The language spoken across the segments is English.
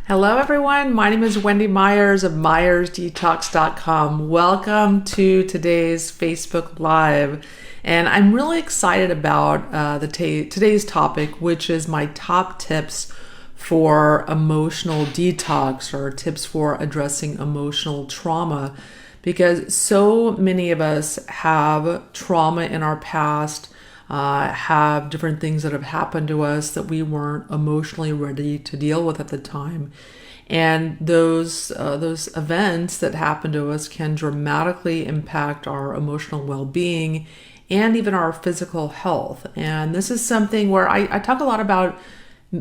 Hello, everyone. My name is Wendy Myers of MyersDetox.com. Welcome to today's Facebook Live. And I'm really excited about today's topic, which is my top tips for emotional detox or tips for addressing emotional trauma. Because so many of us have trauma in our past, have different things that have happened to us that we weren't emotionally ready to deal with at the time. And those events that happen to us can dramatically impact our emotional well-being and even our physical health. And this is something where I talk a lot about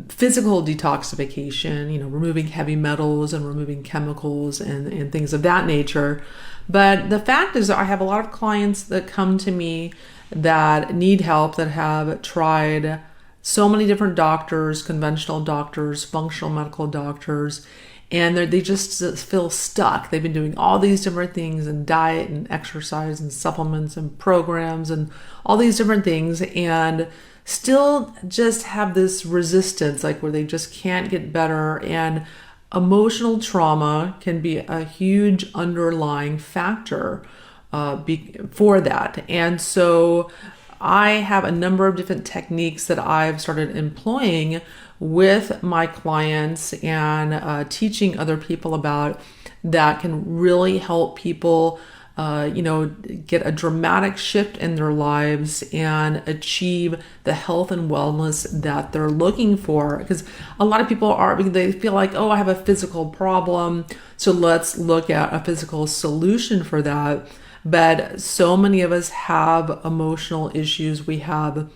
physical detoxification, removing heavy metals and removing chemicals and things of that nature. But the fact is that I have a lot of clients that come to me that need help, that have tried so many different doctors, conventional doctors, functional medical doctors, and they just feel stuck. They've been doing all these different things and diet and exercise and supplements and programs and all these different things, and still just have this resistance, like where they just can't get better. And emotional trauma can be a huge underlying factor for that. And so I have a number of different techniques that I've started employing with my clients and teaching other people about that can really help people get a dramatic shift in their lives and achieve the health and wellness that they're looking for. Because a lot of people they feel like, oh, I have a physical problem, so let's look at a physical solution for that. But so many of us have emotional issues. We have,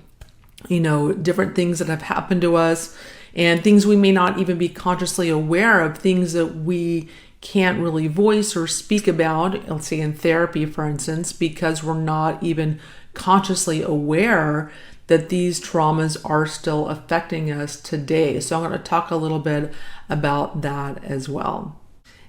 different things that have happened to us and things we may not even be consciously aware of, things that we can't really voice or speak about, let's say in therapy, for instance, because we're not even consciously aware that these traumas are still affecting us today. So I'm going to talk a little bit about that as well.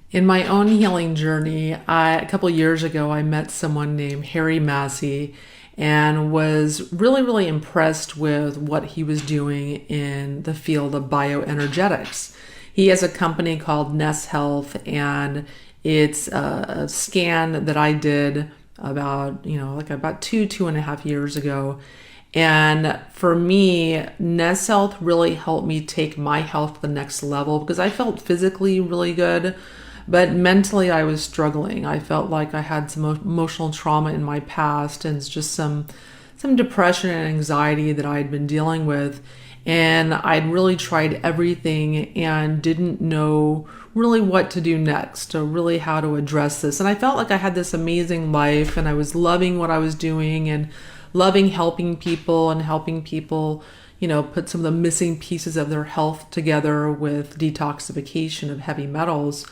In my own healing journey, a couple of years ago, I met someone named Harry Massey and was really, really impressed with what he was doing in the field of bioenergetics. He has a company called Ness Health, and it's a scan that I did about 2.5 years ago. And for me, Ness Health really helped me take my health to the next level because I felt physically really good, but mentally I was struggling. I felt like I had some emotional trauma in my past and just some depression and anxiety that I had been dealing with. And I'd really tried everything and didn't know really what to do next, or really how to address this. And I felt like I had this amazing life and I was loving what I was doing and loving helping people put some of the missing pieces of their health together with detoxification of heavy metals.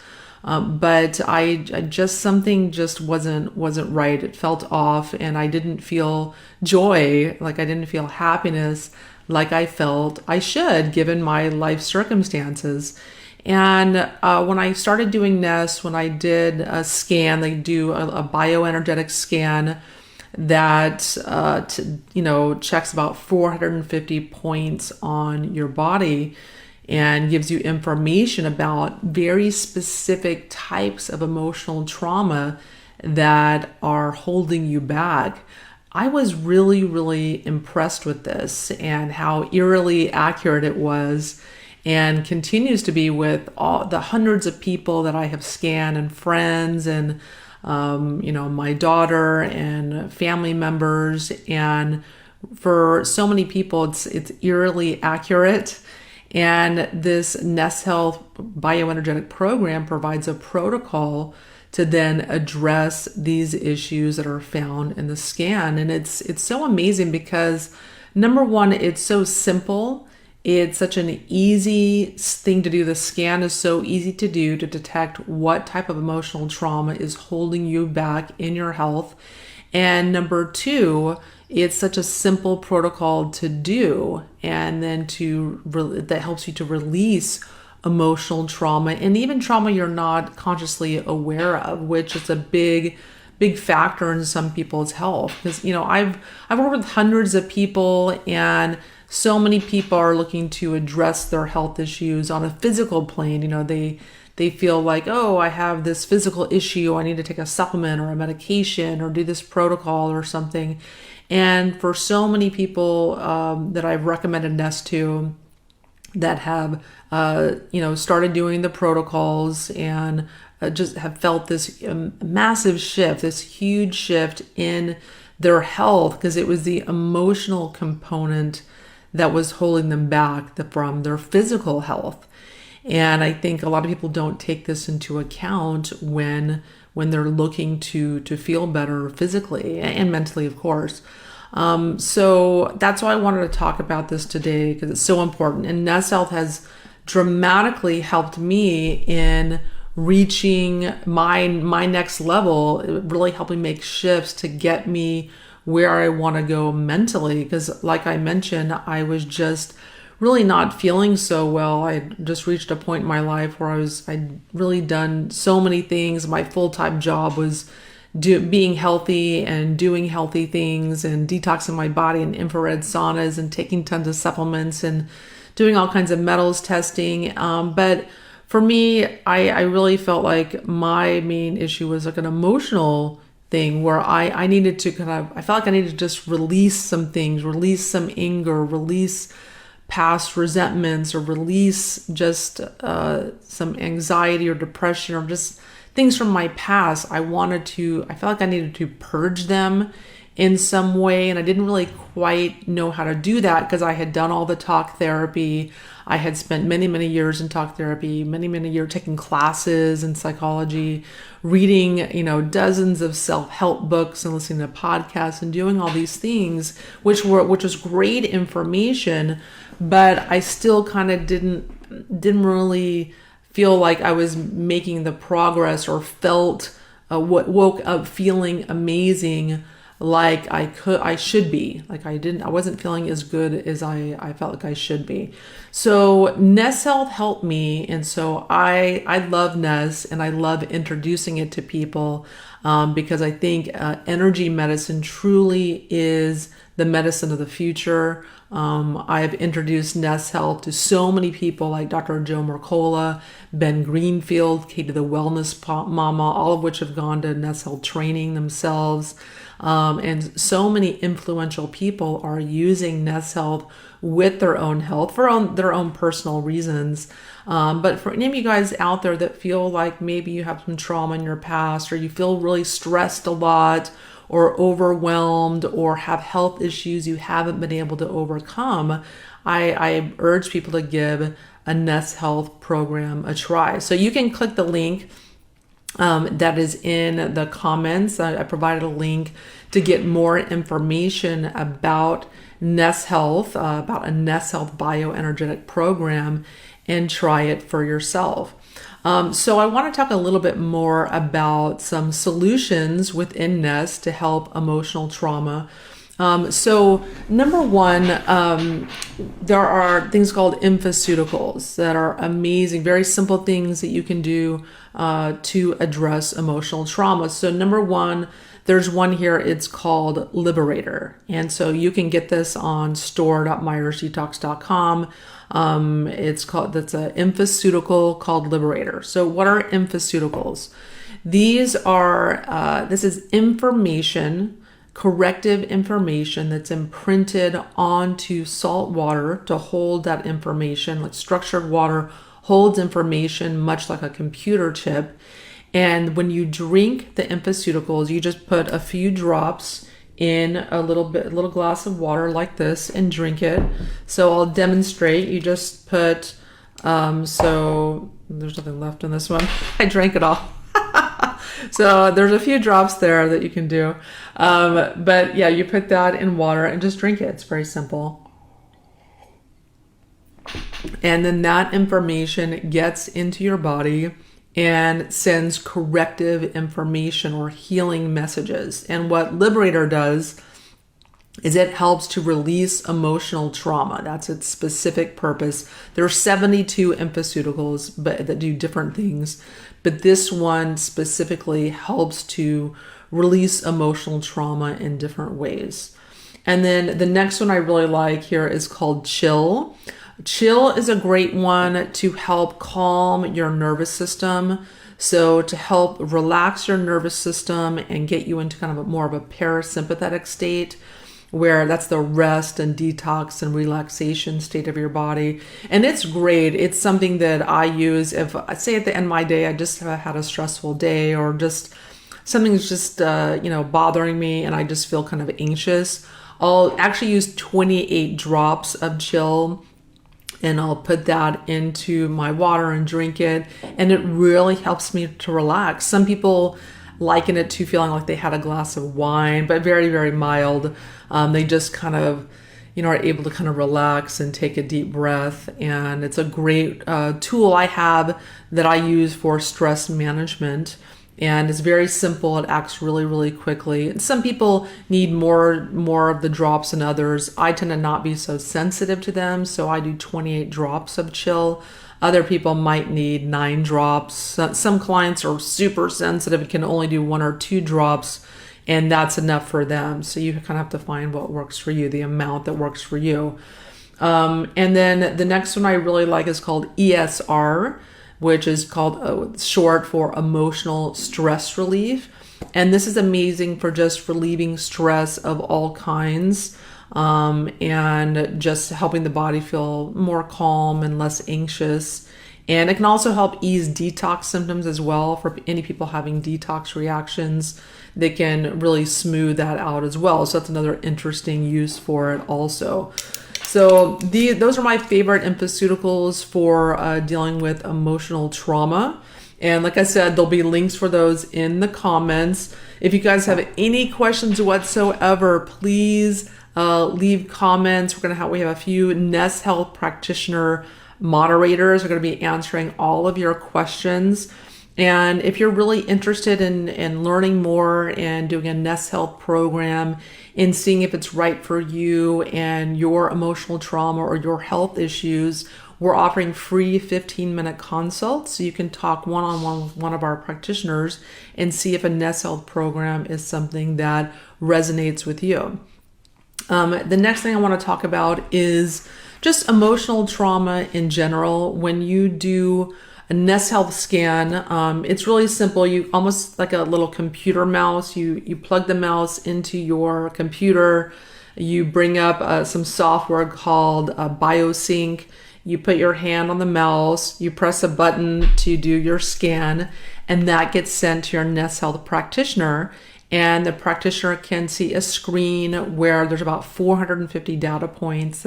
But I just, something just wasn't right. It felt off, and I didn't feel joy, like I didn't feel happiness like I felt I should given my life circumstances. And when I started doing Ness, when I did a scan, they do a bioenergetic scan that checks about 450 points on your body and gives you information about very specific types of emotional trauma that are holding you back. I was really, really impressed with this and how eerily accurate it was, and continues to be with all the hundreds of people that I have scanned, and friends and my daughter and family members. And for so many people, it's eerily accurate. And this Ness Health bioenergetic program provides a protocol to then address these issues that are found in the scan. And it's so amazing because, number one, it's so simple. It's such an easy thing to do. The scan is so easy to do to detect what type of emotional trauma is holding you back in your health. And number two, it's such a simple protocol to do, and then that helps you to release emotional trauma and even trauma you're not consciously aware of, which is a big factor in some people's health. Because I've worked with hundreds of people, and so many people are looking to address their health issues on a physical plane. They feel like, oh, I have this physical issue, I need to take a supplement or a medication or do this protocol or something. And for so many people that I've recommended Nest to, that have started doing the protocols and just have felt this massive shift, this huge shift in their health, because it was the emotional component that was holding them back from their physical health. And I think a lot of people don't take this into account when they're looking to feel better physically and mentally, of course. So that's why I wanted to talk about this today, because it's so important. And Nest Health has dramatically helped me in reaching my next level, really helping make shifts to get me where I want to go mentally. Because like I mentioned, I was just really not feeling so well. I just reached a point in my life where I'd really done so many things. My full-time job was being healthy and doing healthy things and detoxing my body in infrared saunas and taking tons of supplements and doing all kinds of metals testing. But for me, I really felt like my main issue was like an emotional thing where I needed to I felt like I needed to just release some things, release some anger, release past resentments, or release just some anxiety or depression or just things from my past. I felt like I needed to purge them in some way. And I didn't really quite know how to do that because I had done all the talk therapy. I had spent many, many years in talk therapy, many, many years taking classes in psychology, reading, dozens of self-help books and listening to podcasts and doing all these things, which was great information, but I still kind of didn't really feel like I was making the progress or felt woke up feeling amazing like I should be. Like I wasn't feeling as good as I felt like I should be. So Nest Health helped me. And so I love Nest and I love introducing it to people because I think energy medicine truly is the medicine of the future. I've introduced Nest Health to so many people like Dr. Joe Mercola, Ben Greenfield, Katie the Wellness Mama, all of which have gone to Nest Health training themselves. And so many influential people are using Nest Health with their own health for their own personal reasons. But for any of you guys out there that feel like maybe you have some trauma in your past, or you feel really stressed a lot, or overwhelmed, or have health issues you haven't been able to overcome, I urge people to give a Nest Health program a try. So you can click the link that is in the comments. I provided a link to get more information about Nest Health, about a Nest Health bioenergetic program, and try it for yourself. So I want to talk a little bit more about some solutions within Nest to help emotional trauma. So number one, there are things called infoceuticals that are amazing, very simple things that you can do to address emotional trauma. So number one, there's one here, it's called Liberator. And so you can get this on store.myersdetox.com. That's an infoceutical called Liberator. So what are infoceuticals? This is information, corrective information that's imprinted onto salt water to hold that information. Like structured water holds information much like a computer chip. And when you drink the infoceuticals, you just put a few drops in a little glass of water like this and drink it. So I'll demonstrate. You just put, so there's nothing left in this one. I drank it all. So there's a few drops there that you can do. But yeah, you put that in water and just drink it. It's very simple. And then that information gets into your body and sends corrective information or healing messages. And what Liberator does is it helps to release emotional trauma. That's its specific purpose. There are 72 infoceuticals that do different things, but this one specifically helps to release emotional trauma in different ways. And then the next one I really like here is called Chill. Chill is a great one to help calm your nervous system. So to help relax your nervous system and get you into kind of more of a parasympathetic state, where that's the rest and detox and relaxation state of your body. And it's great. It's something that I use if I say at the end of my day, I just have had a stressful day, or just something's just, bothering me and I just feel kind of anxious. I'll actually use 28 drops of Chill, and I'll put that into my water and drink it. And it really helps me to relax. Some people liken it to feeling like they had a glass of wine, but very, very mild. They just kind of, are able to kind of relax and take a deep breath. And it's a great tool I have that I use for stress management. And it's very simple. It acts really, really quickly. And some people need more of the drops than others. I tend to not be so sensitive to them, so I do 28 drops of Chill. Other people might need 9 drops. Some clients are super sensitive and can only do 1 or 2 drops, and that's enough for them. So you kind of have to find what works for you, the amount that works for you. And then the next one I really like is called ESR, which is called short for emotional stress relief. And this is amazing for just relieving stress of all kinds, and just helping the body feel more calm and less anxious. And it can also help ease detox symptoms as well. For any people having detox reactions, they can really smooth that out as well. So that's another interesting use for it also. So those are my favorite infoceuticals for dealing with emotional trauma. And like I said, there'll be links for those in the comments. If you guys have any questions whatsoever, please leave comments. We have a few Nest Health practitioner moderators who are going to be answering all of your questions. And if you're really interested in learning more and doing a Nest Health program and seeing if it's right for you and your emotional trauma or your health issues, we're offering free 15-minute consults. So you can talk one-on-one with one of our practitioners and see if a Nest Health program is something that resonates with you. The next thing I want to talk about is just emotional trauma in general. When you do a Nest Health scan, it's really simple. You almost like a little computer mouse. You plug the mouse into your computer. You bring up some software called BioSync. You put your hand on the mouse. You press a button to do your scan, and that gets sent to your Nest Health practitioner. And the practitioner can see a screen where there's about 450 data points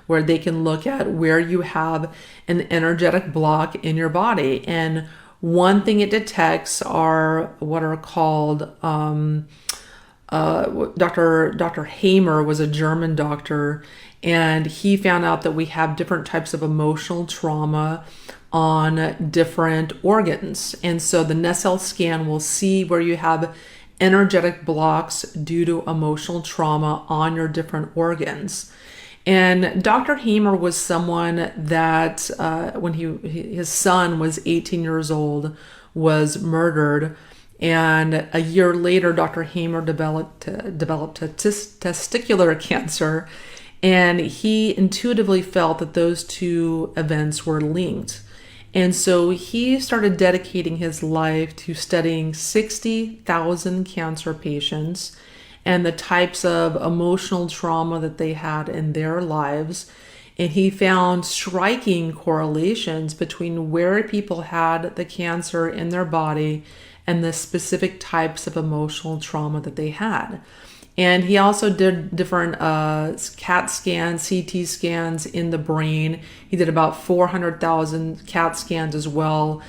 where they can look at where you have an energetic block in your body. And one thing it detects are what are called, Dr. Hamer was a German doctor, and he found out that we have different types of emotional trauma on different organs. And so the Nest Health scan will see where you have energetic blocks due to emotional trauma on your different organs. And Dr. Hamer was someone that when his son was 18 years old, was murdered. And a year later, Dr. Hamer developed testicular cancer. And he intuitively felt that those two events were linked. And so he started dedicating his life to studying 60,000 cancer patients and the types of emotional trauma that they had in their lives. And he found striking correlations between where people had the cancer in their body and the specific types of emotional trauma that they had. And he also did different CAT scans, CT scans in the brain. He did about 400,000 CAT scans as well.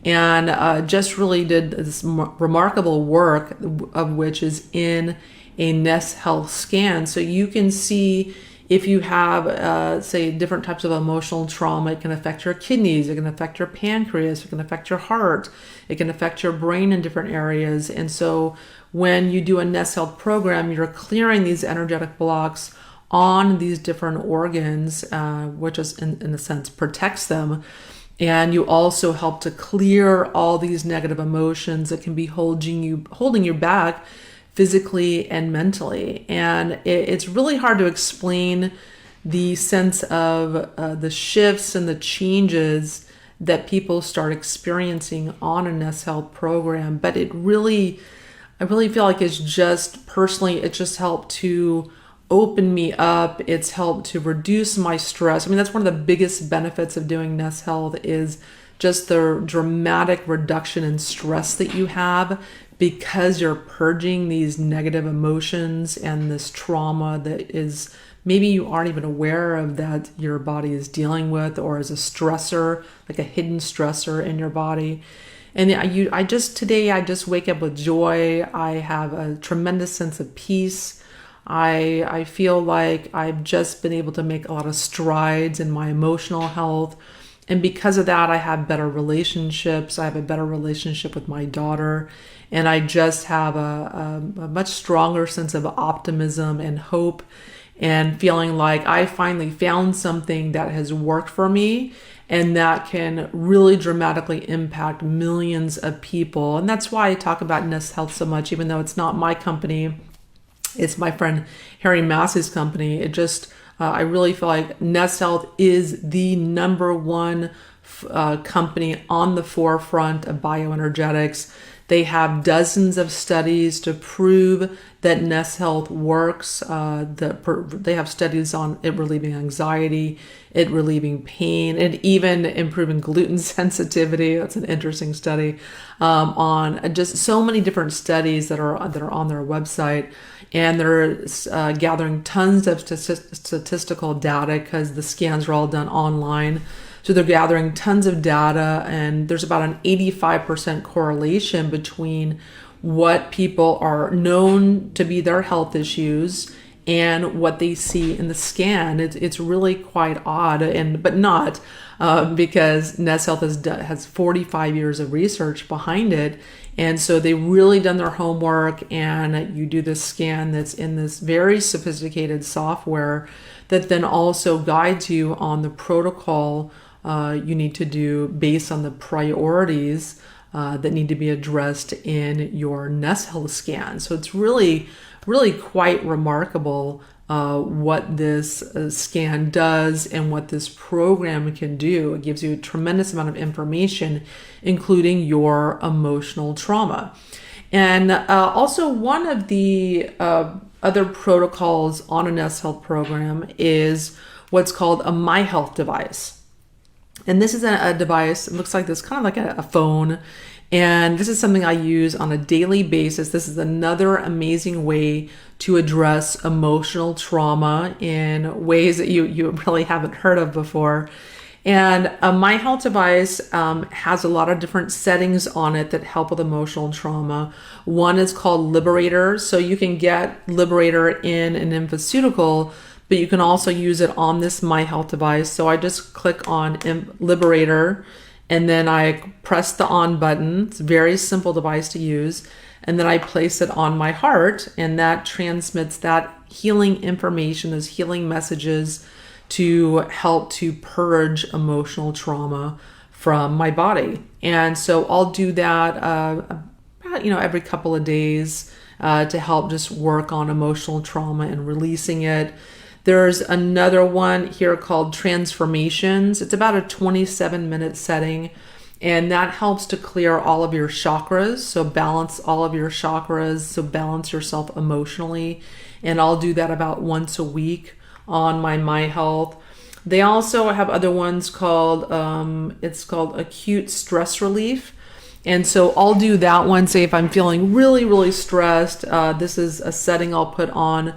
And just really did this remarkable work, of which is in a Nest Health scan. So you can see if you have, say, different types of emotional trauma. It can affect your kidneys, it can affect your pancreas, it can affect your heart, it can affect your brain in different areas. And so when you do a Nest Health program, you're clearing these energetic blocks on these different organs, which is in a sense protects them. And you also help to clear all these negative emotions that can be holding you back physically and mentally. And it's really hard to explain the sense of the shifts and the changes that people start experiencing on a Nest Health program. But I really feel like it's just personally, it just helped to open me up. It's helped to reduce my stress. I mean, that's one of the biggest benefits of doing Nest Health is just the dramatic reduction in stress that you have because you're purging these negative emotions and this trauma that is maybe you aren't even aware of that your body is dealing with, or as a stressor, like a hidden stressor in your body. And I just wake up with joy. I have a tremendous sense of peace. I feel like I've just been able to make a lot of strides in my emotional health. And because of that, I have better relationships. I have a better relationship with my daughter. And I just have a much stronger sense of optimism and hope, and feeling like I finally found something that has worked for me and that can really dramatically impact millions of people. And that's why I talk about Nest Health so much, even though it's not my company. It's my friend Harry Massey's company. It just, I really feel like Nest Health is the number one company on the forefront of bioenergetics. They have dozens of studies to prove that Nest Health works. They have studies on it relieving anxiety, it relieving pain, and even improving gluten sensitivity. That's an interesting study on just so many different studies that are on their website. And they're gathering tons of statistical data because the scans are all done online. So they're gathering tons of data, and there's about an 85% correlation between what people are known to be their health issues and what they see in the scan. It's really quite odd, but not because Nest Health has 45 years of research behind it. And so they've really done their homework, and you do this scan that's in this very sophisticated software that then also guides you on the protocol you need to do based on the priorities that need to be addressed in your Nest Health scan. So it's really, really quite remarkable what this scan does and what this program can do. It gives you a tremendous amount of information, including your emotional trauma. And also one of the other protocols on a Nest Health program is what's called a My Health device. And this is a device, it looks like this, kind of like a phone. And this is something I use on a daily basis. This is another amazing way to address emotional trauma in ways that you really haven't heard of before. And a My Health device has a lot of different settings on it that help with emotional trauma. One is called Liberator. So you can get Liberator in an infoceutical, but you can also use it on this My Health device. So I just click on Liberator, and then I press the on button. It's a very simple device to use. And then I place it on my heart, and that transmits that healing information, those healing messages to help to purge emotional trauma from my body. And so I'll do that every couple of days to help just work on emotional trauma and releasing it. There's another one here called Transformations. It's about a 27-minute setting, and that helps to clear all of your chakras. So balance all of your chakras, so balance yourself emotionally. And I'll do that about once a week on my Health. They also have other ones called, it's called Acute Stress Relief. And so I'll do that one, say if I'm feeling really, really stressed. This is a setting I'll put on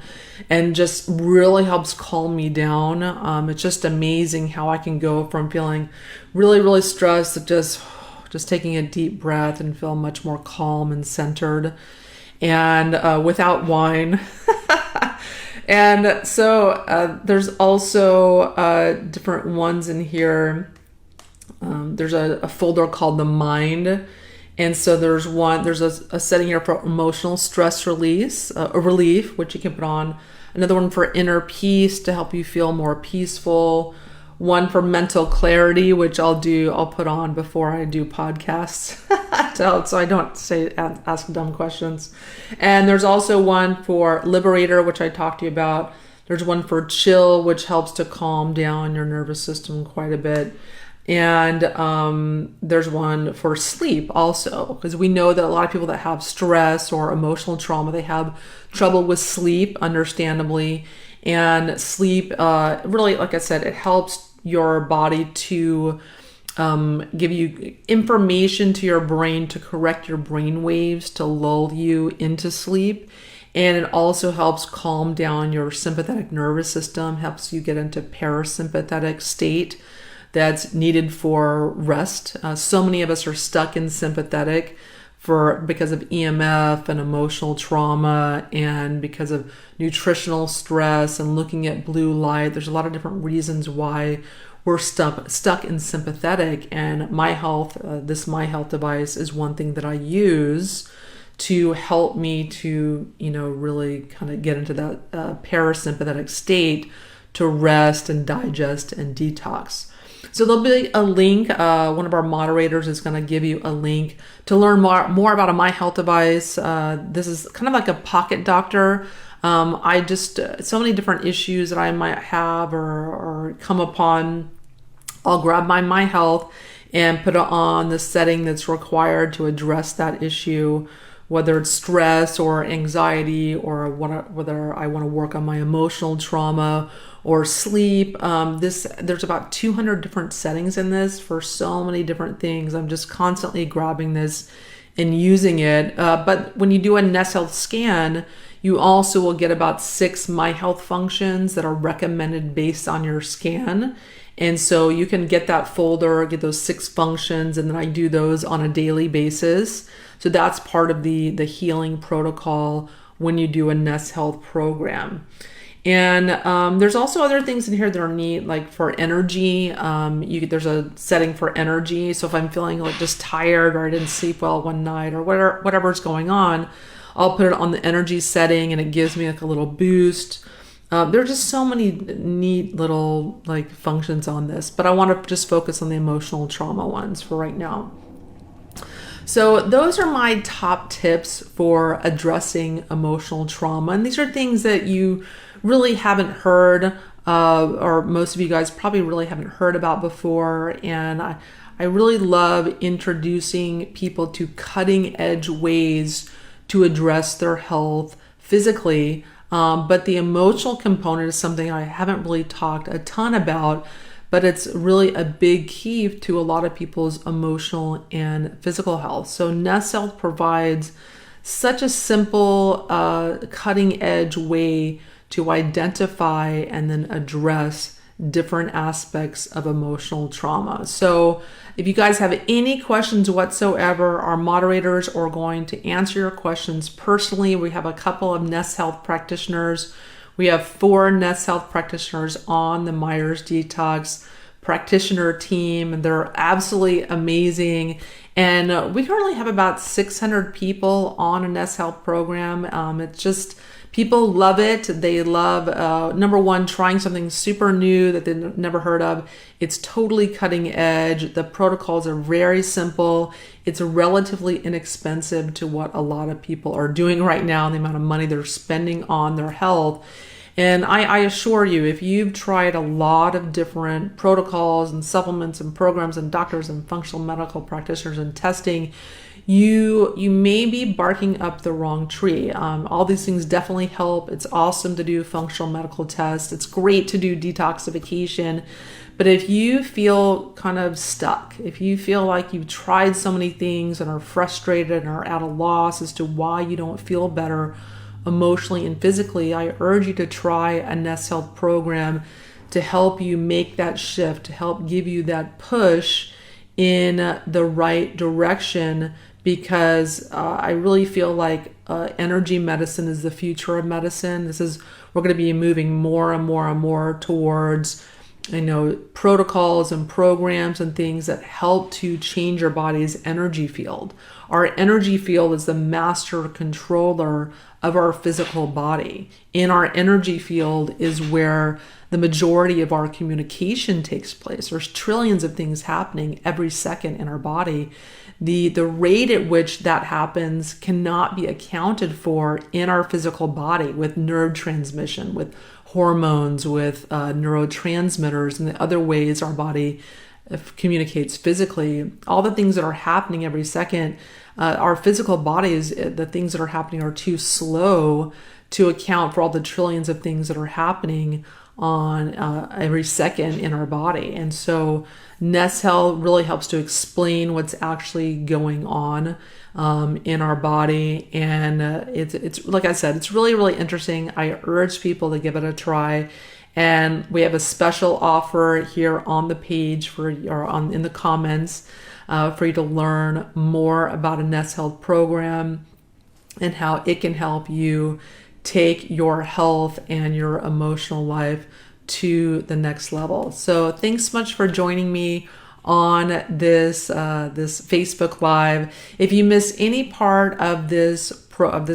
and just really helps calm me down. It's just amazing how I can go from feeling really, really stressed to just taking a deep breath and feel much more calm and centered, and without wine. And so there's also different ones in here. There's a folder called the Mind. And so there's a setting here for emotional stress relief, which you can put on. Another one for inner peace to help you feel more peaceful. One for mental clarity, which I'll put on before I do podcasts. so I don't ask dumb questions. And there's also one for Liberator, which I talked to you about. There's one for Chill, which helps to calm down your nervous system quite a bit. And there's one for Sleep also, because we know that a lot of people that have stress or emotional trauma, they have trouble with sleep, understandably. And sleep, really, like I said, it helps your body to give you information to your brain to correct your brain waves to lull you into sleep. And it also helps calm down your sympathetic nervous system, helps you get into parasympathetic state that's needed for rest. So many of us are stuck in sympathetic because of EMF and emotional trauma, and because of nutritional stress and looking at blue light. There's a lot of different reasons why we're stuck in sympathetic. And My Health, this My Health device is one thing that I use to help me to, really kind of get into that parasympathetic state to rest and digest and detox. So there'll be a link. One of our moderators is going to give you a link to learn more about a My Health device. This is kind of like a pocket doctor. I just, so many different issues that I might have or come upon, I'll grab my Health and put it on the setting that's required to address that issue, whether it's stress or anxiety, or whether I want to work on my emotional trauma or sleep. There's about 200 different settings in this for so many different things. I'm just constantly grabbing this and using it. But when you do a Nest Health scan, you also will get about 6 My Health functions that are recommended based on your scan. And so you can get that folder, get those 6 functions, and then I do those on a daily basis. So that's part of the healing protocol when you do a Nest Health program. And there's also other things in here that are neat, like for energy. There's a setting for energy. So if I'm feeling like just tired, or I didn't sleep well one night, or whatever's going on, I'll put it on the energy setting and it gives me like a little boost. There are just so many neat little functions on this, but I want to just focus on the emotional trauma ones for right now. So those are my top tips for addressing emotional trauma. And these are things that you really haven't heard, or most of you guys probably really haven't heard about before. And I really love introducing people to cutting edge ways to address their health physically. But the emotional component is something I haven't really talked a ton about, but it's really a big key to a lot of people's emotional and physical health. So Nest Health provides such a simple, cutting edge way to identify and then address different aspects of emotional trauma. So if you guys have any questions whatsoever, our moderators are going to answer your questions personally. We have a couple of Nest Health practitioners. We have 4 Nest Health practitioners on the Myers Detox practitioner team, and they're absolutely amazing. And we currently have about 600 people on a Nest Health program. It's just, people love it. They love, number one, trying something super new that they've never heard of. It's totally cutting edge. The protocols are very simple. It's relatively inexpensive to what a lot of people are doing right now, and the amount of money they're spending on their health. And I assure you, if you've tried a lot of different protocols and supplements and programs and doctors and functional medical practitioners and testing, you may be barking up the wrong tree. All these things definitely help. It's awesome to do functional medical tests. It's great to do detoxification. But if you feel kind of stuck, if you feel like you've tried so many things and are frustrated and are at a loss as to why you don't feel better emotionally and physically, I urge you to try a Nest Health program to help you make that shift, to help give you that push in the right direction, because I really feel like energy medicine is the future of medicine. We're going to be moving more and more and more towards protocols and programs and things that help to change your body's energy field. Our energy field is the master controller of our physical body. In our energy field is where the majority of our communication takes place. There's trillions of things happening every second in our body. The rate at which that happens cannot be accounted for in our physical body with neurotransmission, with hormones, with neurotransmitters, and the other ways our body communicates physically. All the things that are happening every second, our physical bodies, the things that are happening are too slow to account for all the trillions of things that are happening on every second in our body. And so Nest Health really helps to explain what's actually going on in our body. And it's like I said, it's really, really interesting. I urge people to give it a try. And we have a special offer here on the page in the comments for you to learn more about a Nest Health program and how it can help you take your health and your emotional life to the next level. So thanks so much for joining me on this Facebook Live. If you miss any part of this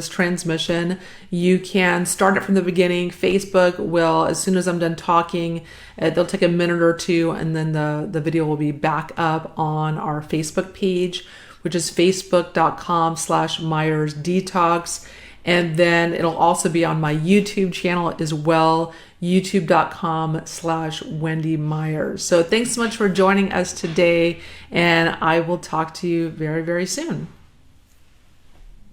transmission, you can start it from the beginning. Facebook will, as soon as I'm done talking, they'll take a minute or two, and then the video will be back up on our Facebook page, which is facebook.com/Myers Detox. And then it'll also be on my YouTube channel as well, youtube.com/Wendy Myers. So thanks so much for joining us today, and I will talk to you very, very soon.